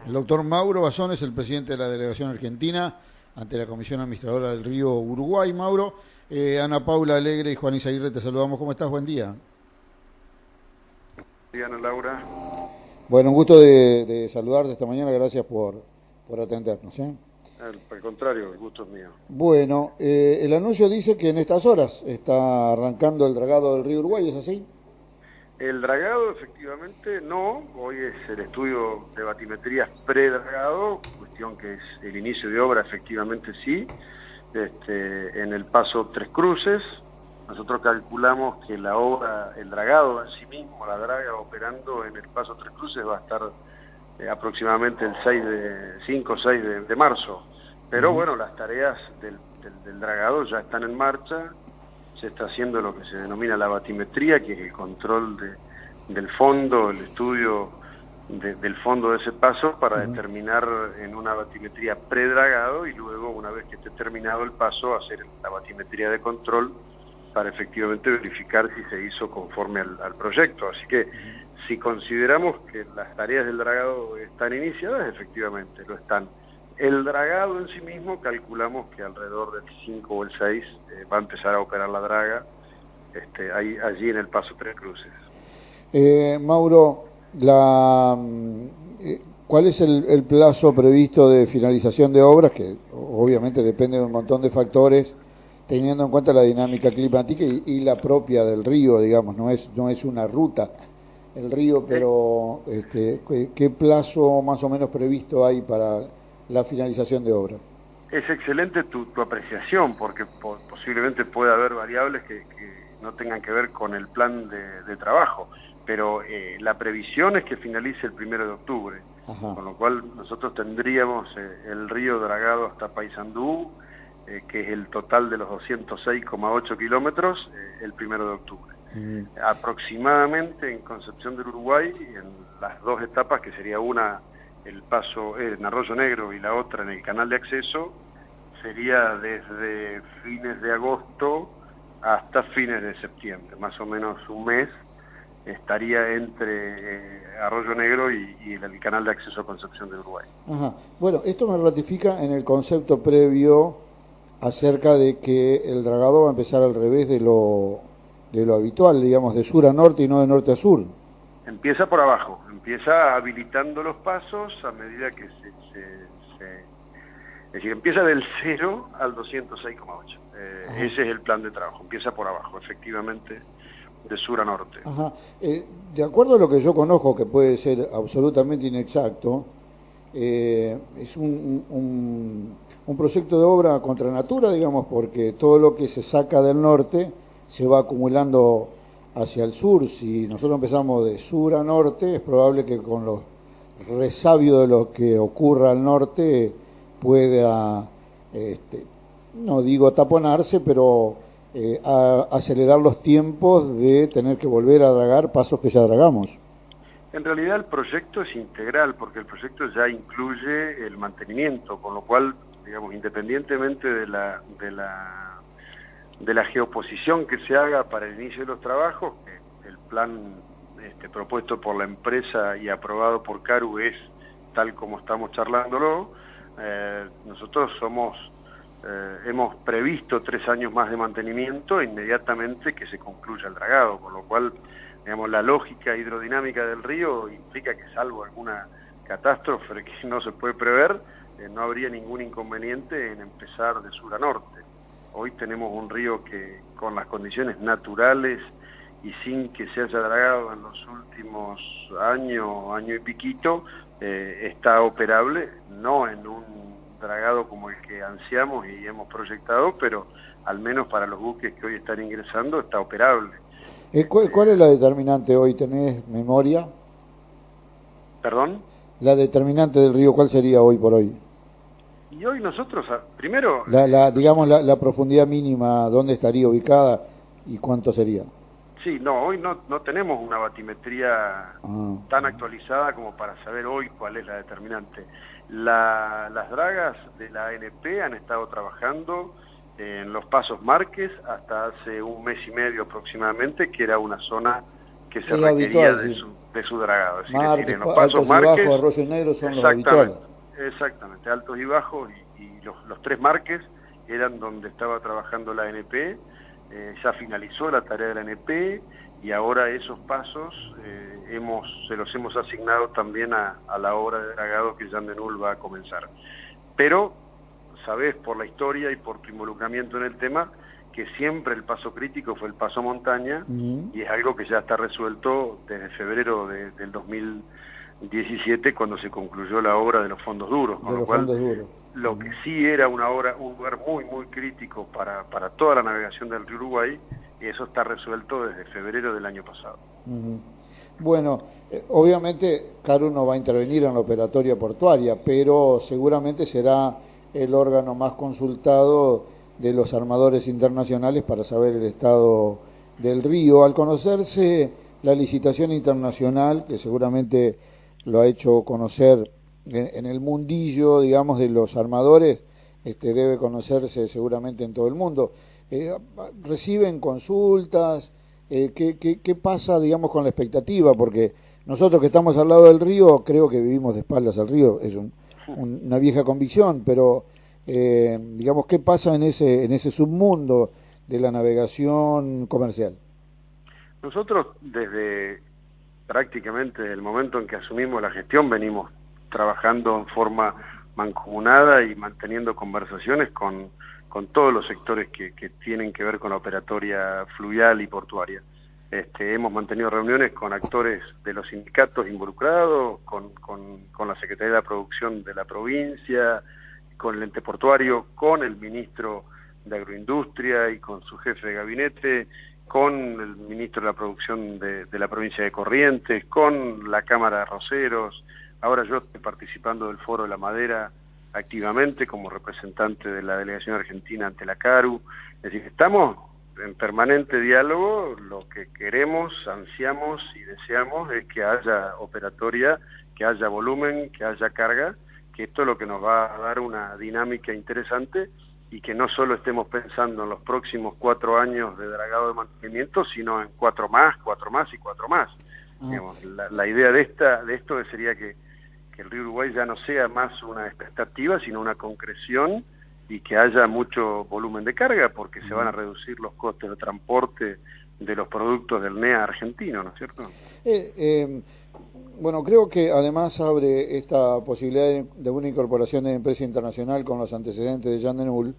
El doctor Mauro Bazón es el presidente de la delegación argentina ante la Comisión Administradora del Río Uruguay. Mauro, Ana Paula Alegre y Juan Isaguirre, te saludamos. ¿Cómo estás? Buen día. Ana Laura. Bueno, un gusto de saludarte esta mañana. Gracias por atendernos. Al contrario, el gusto es mío. Bueno, el anuncio dice que en estas horas está arrancando el dragado del río Uruguay, ¿es así? El dragado, efectivamente, no. Hoy es el estudio de batimetrías pre-dragado, cuestión que es el inicio de obra, efectivamente sí. En el paso Tres Cruces, nosotros calculamos que la obra, el dragado en sí mismo, la draga operando en el paso Tres Cruces va a estar aproximadamente el 5 o 6 de marzo. Pero bueno, las tareas del dragado ya están en marcha. Se está haciendo lo que se denomina la batimetría, que es el control del fondo, el estudio del fondo de ese paso para determinar en una batimetría predragado y luego, una vez que esté terminado el paso, hacer la batimetría de control para efectivamente verificar si se hizo conforme al proyecto. Así que si consideramos que las tareas del dragado están iniciadas, efectivamente lo están. El dragado en sí mismo calculamos que alrededor del 5 o el 6 va a empezar a operar la draga allí en el paso Tres Cruces. Mauro, ¿cuál es el plazo previsto de finalización de obras? Que obviamente depende de un montón de factores, teniendo en cuenta la dinámica climática y la propia del río, digamos, no es una ruta el río, pero ¿qué plazo más o menos previsto hay para la finalización de obra? Es excelente tu apreciación, porque posiblemente pueda haber variables que no tengan que ver con el plan de trabajo, pero la previsión es que finalice el 1 de octubre, con lo cual nosotros tendríamos el río dragado hasta Paysandú, que es el total de los 206,8 kilómetros, el 1 de octubre. Aproximadamente en Concepción del Uruguay, en las dos etapas, que sería una el paso en Arroyo Negro y la otra en el canal de acceso, sería desde fines de agosto hasta fines de septiembre, más o menos un mes estaría entre Arroyo Negro y el canal de acceso a Concepción del Uruguay. Bueno, esto me ratifica en el concepto previo acerca de que el dragado va a empezar al revés de lo habitual, digamos, de sur a norte y no de norte a sur. Empieza por abajo, empieza habilitando los pasos a medida que es decir, empieza del 0 al 206,8. Ese es el plan de trabajo, empieza por abajo, efectivamente, de sur a norte. De acuerdo a lo que yo conozco, que puede ser absolutamente inexacto, es un proyecto de obra contra natura, digamos, porque todo lo que se saca del norte se va acumulando hacia el sur. Si nosotros empezamos de sur a norte, es probable que con los resabios de lo que ocurra al norte pueda, no digo taponarse, pero acelerar los tiempos de tener que volver a dragar pasos que ya dragamos. En realidad el proyecto es integral, porque el proyecto ya incluye el mantenimiento, con lo cual, digamos, independientemente de la geoposición que se haga para el inicio de los trabajos, el plan propuesto por la empresa y aprobado por CARU es tal como estamos charlándolo. Nosotros hemos previsto 3 años más de mantenimiento inmediatamente que se concluya el dragado, con lo cual, digamos, la lógica hidrodinámica del río implica que, salvo alguna catástrofe que no se puede prever, no habría ningún inconveniente en empezar de sur a norte. Hoy tenemos un río que, con las condiciones naturales y sin que se haya dragado en los últimos año y piquito, está operable, no en un dragado como el que ansiamos y hemos proyectado, pero al menos para los buques que hoy están ingresando está operable. ¿Cuál es la determinante hoy? ¿Tenés memoria? ¿Perdón? La determinante del río, ¿cuál sería hoy por hoy? Y hoy nosotros, primero... digamos, la profundidad mínima, ¿dónde estaría ubicada y cuánto sería? Sí, no, hoy no tenemos una batimetría tan actualizada como para saber hoy cuál es la determinante. Las dragas de la ANP han estado trabajando en los pasos Márquez hasta hace un mes y medio aproximadamente, que era una zona que se requería habitual, de, sí. de su dragado. Es decir, Marques, los altos pasos y bajos, Marques, arroyos negros son los habituales. exactamente, altos y bajos, y los 3 Marques eran donde estaba trabajando la ANP. Ya finalizó la tarea de la ANP y ahora esos pasos se los hemos asignado también a la obra de dragado que Jean de Null va a comenzar. Pero sabés por la historia y por tu involucramiento en el tema que siempre el paso crítico fue el paso montaña, y es algo que ya está resuelto desde febrero del 2017, cuando se concluyó la obra de los fondos duros, con lo cual lo que sí era un lugar muy crítico para toda la navegación del río Uruguay, y eso está resuelto desde febrero del año pasado. Bueno, obviamente CARU no va a intervenir en la operatoria portuaria, pero seguramente será el órgano más consultado de los armadores internacionales para saber el estado del río. Al conocerse la licitación internacional, que seguramente lo ha hecho conocer en el mundillo, digamos, de los armadores, debe conocerse seguramente en todo el mundo. ¿Reciben consultas? ¿Qué pasa, digamos, con la expectativa? Porque nosotros que estamos al lado del río, creo que vivimos de espaldas al río, es una vieja convicción, pero digamos, ¿qué pasa en ese submundo de la navegación comercial? Nosotros desde prácticamente el momento en que asumimos la gestión venimos trabajando en forma mancomunada y manteniendo conversaciones con todos los sectores que tienen que ver con la operatoria fluvial y portuaria. Hemos mantenido reuniones con actores de los sindicatos involucrados, con la Secretaría de la Producción de la provincia, con el ente portuario, con el ministro de Agroindustria y con su jefe de gabinete, con el ministro de la Producción de la provincia de Corrientes, con la Cámara de Arroceros. Ahora yo estoy participando del Foro de la Madera activamente como representante de la delegación argentina ante la CARU. Es decir, estamos en permanente diálogo. Lo que queremos, ansiamos y deseamos es que haya operatoria, que haya volumen, que haya carga, que esto es lo que nos va a dar una dinámica interesante, y que no solo estemos pensando en los próximos 4 años de dragado de mantenimiento, sino en 4 más y 4 más. Digamos, la idea de esto sería que el río Uruguay ya no sea más una expectativa, sino una concreción, y que haya mucho volumen de carga, porque se van a reducir los costes de transporte de los productos del NEA argentino, ¿no es cierto? Bueno, creo que además abre esta posibilidad de una incorporación de empresa internacional con los antecedentes de Jean de Null,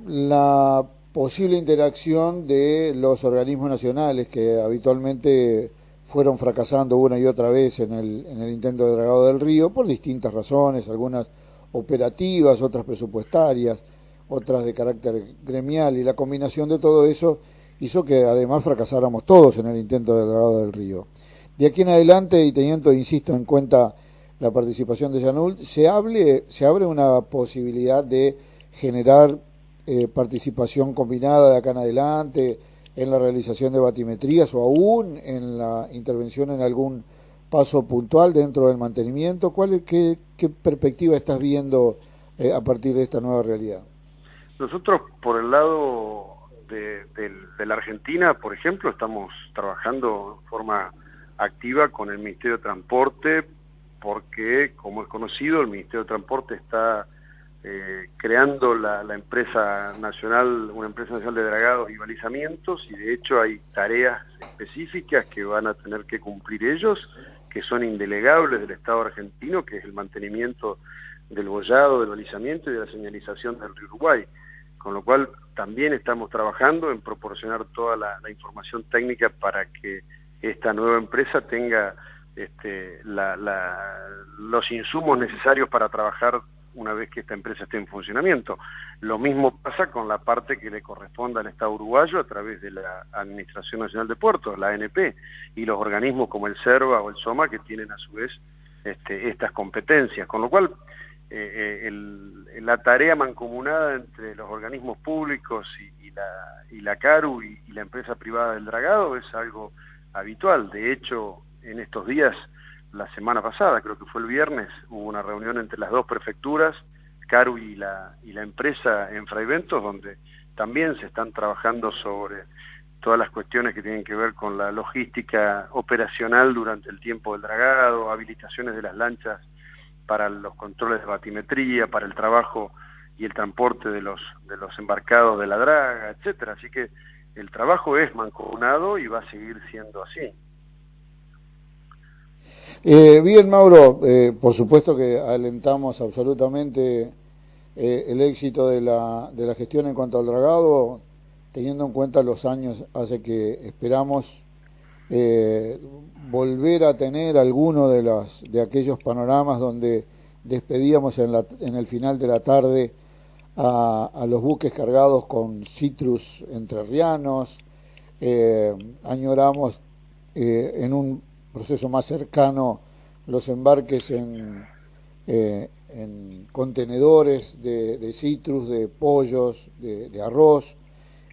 la posible interacción de los organismos nacionales que habitualmente fueron fracasando una y otra vez en el intento de dragado del río por distintas razones, algunas operativas, otras presupuestarias, otras de carácter gremial, y la combinación de todo eso hizo que además fracasáramos todos en el intento de dragado del río. De aquí en adelante, y teniendo, insisto, en cuenta la participación de Jean de Null, se abre una posibilidad de generar participación combinada de acá en adelante en la realización de batimetrías, o aún en la intervención en algún paso puntual dentro del mantenimiento. ¿Qué perspectiva estás viendo a partir de esta nueva realidad? Nosotros, por el lado de la Argentina, por ejemplo, estamos trabajando de forma activa con el Ministerio de Transporte, porque, como es conocido, el Ministerio de Transporte está creando la empresa nacional, una empresa nacional de dragados y balizamientos, y de hecho hay tareas específicas que van a tener que cumplir ellos, que son indelegables del Estado argentino, que es el mantenimiento del boyado, del balizamiento y de la señalización del río Uruguay. Con lo cual también estamos trabajando en proporcionar toda la información técnica para que esta nueva empresa tenga los insumos necesarios para trabajar una vez que esta empresa esté en funcionamiento. Lo mismo pasa con la parte que le corresponde al Estado uruguayo a través de la Administración Nacional de Puertos, la ANP, y los organismos como el CERVA o el SOMA, que tienen a su vez estas competencias. Con lo cual, la tarea mancomunada entre los organismos públicos y la CARU y la empresa privada del dragado es algo habitual. De hecho, en estos días, la semana pasada, creo que fue el viernes, hubo una reunión entre las dos prefecturas, CARU y la empresa en Fraiventos, donde también se están trabajando sobre todas las cuestiones que tienen que ver con la logística operacional durante el tiempo del dragado, habilitaciones de las lanchas para los controles de batimetría, para el trabajo y el transporte de los embarcados de la draga, etcétera. Así que el trabajo es mancomunado y va a seguir siendo así. Bien, Mauro, por supuesto que alentamos absolutamente el éxito de la gestión en cuanto al dragado, teniendo en cuenta los años hace que esperamos volver a tener alguno de aquellos panoramas donde despedíamos en el final de la tarde a los buques cargados con citrus entrerrianos. Añoramos en un proceso más cercano los embarques en contenedores de citrus, de pollos, de arroz,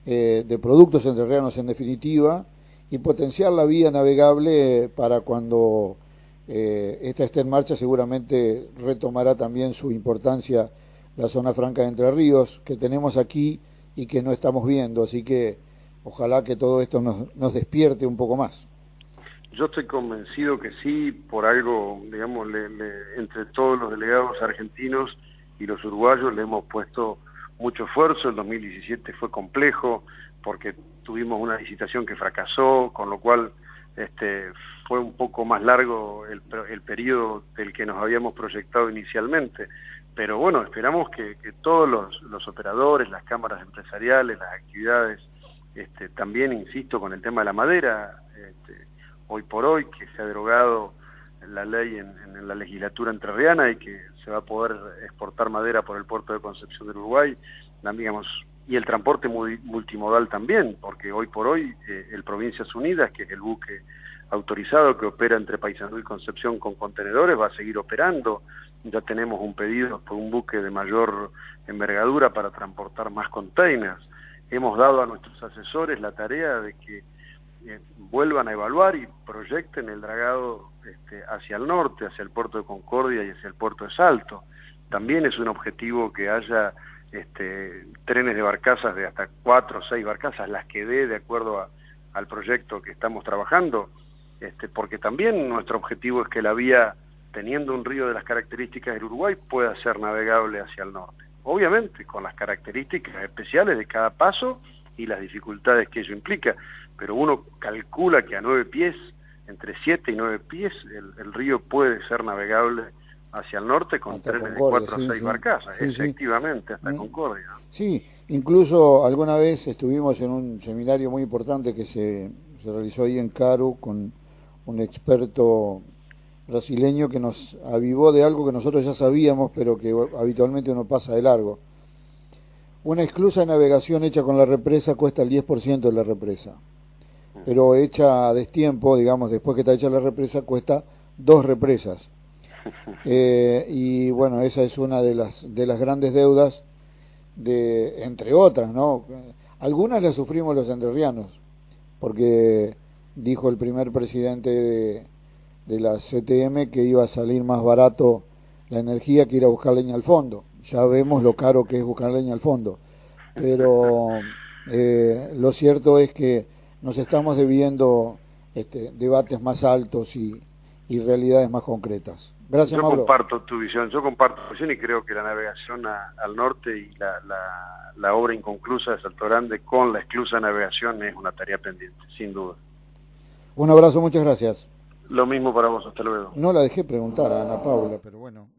de productos entrerrianos en definitiva, y potenciar la vía navegable para cuando esta esté en marcha. Seguramente retomará también su importancia la zona franca de Entre Ríos, que tenemos aquí y que no estamos viendo, así que ojalá que todo esto nos despierte un poco más. Yo estoy convencido que sí, por algo, digamos, entre todos los delegados argentinos y los uruguayos le hemos puesto mucho esfuerzo. El 2017 fue complejo porque tuvimos una licitación que fracasó, con lo cual fue un poco más largo el periodo del que nos habíamos proyectado inicialmente. Pero bueno, esperamos que todos los operadores, las cámaras empresariales, las actividades, también insisto con el tema de la madera, hoy por hoy, que se ha derogado la ley en la legislatura entrerriana y que se va a poder exportar madera por el puerto de Concepción del Uruguay, digamos, y el transporte multimodal también, porque hoy por hoy el Provincias Unidas, que es el buque autorizado que opera entre Paysandú y Concepción con contenedores, va a seguir operando. Ya tenemos un pedido por un buque de mayor envergadura para transportar más containers. Hemos dado a nuestros asesores la tarea de que vuelvan a evaluar y proyecten el dragado hacia el norte, hacia el puerto de Concordia y hacia el puerto de Salto. También es un objetivo que haya trenes de barcazas de hasta 4 o 6 barcazas, las que dé de acuerdo al proyecto que estamos trabajando, porque también nuestro objetivo es que la vía, teniendo un río de las características del Uruguay, pueda ser navegable hacia el norte. Obviamente con las características especiales de cada paso y las dificultades que ello implica, pero uno calcula que a 9 pies, entre 7 y 9 pies, el río puede ser navegable hacia el norte con hasta trenes Concordia, de 4 a 6 barcazas, efectivamente, hasta Concordia. Sí, incluso alguna vez estuvimos en un seminario muy importante que se realizó ahí en Caru con un experto brasileño que nos avivó de algo que nosotros ya sabíamos, pero que habitualmente uno pasa de largo. Una esclusa de navegación hecha con la represa cuesta el 10% de la represa, pero hecha a destiempo, digamos, después que está hecha la represa, cuesta 2 represas. Y bueno, esa es una de las grandes deudas, entre otras, ¿no? Algunas las sufrimos los entrerrianos, porque dijo el primer presidente de la CTM que iba a salir más barato la energía que ir a buscar leña al fondo. Ya vemos lo caro que es buscar leña al fondo, pero lo cierto es que nos estamos debiendo debates más altos y realidades más concretas. Gracias, Mauro. Yo comparto tu visión y creo que la navegación al norte y la obra inconclusa de Salto Grande con la esclusa de navegación es una tarea pendiente, sin duda. Un abrazo, muchas gracias. Lo mismo para vos, hasta luego. No la dejé preguntar a Ana Paula, pero bueno,